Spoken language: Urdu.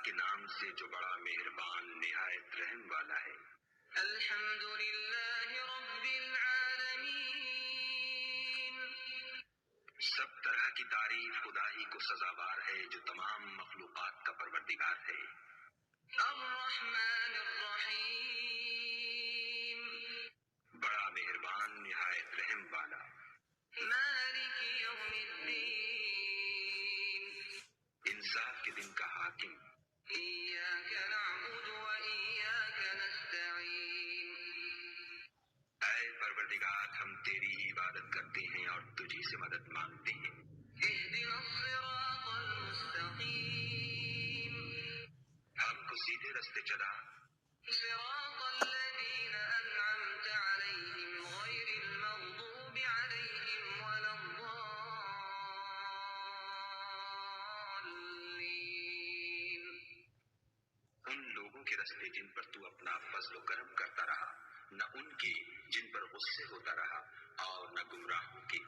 کے نام سے جو بڑا مہربان نہایت رحم والا ہے۔ الحمد للہ رب العالمین، سب طرح کی تعریف خدا ہی کو سزاوار ہے جو تمام مخلوقات کا پروردگار ہے۔ الرحمن الرحیم، بڑا مہربان نہایت رحم والا۔ مالک یوم الدین، انصاف کے دن کا حاکم۔ ایاک نعبد و ایاک نستعین، اے پروردگار ہم تیری ہی عبادت کرتے ہیں اور تجھی سے مدد مانگتے ہیں۔ اہدنا الصراط المستقیم، ہم کو سیدھے رستے چلا۔ صراط الذین انعمت علیہم غیر المغضوب علیہم ولا الضالین، ان لوگوں کے رستے جن پر تو اپنا فضل و کرم کرتا رہا، نہ ان کے جن پر غصے ہوتا رہا، اور نہ گمراہوں کے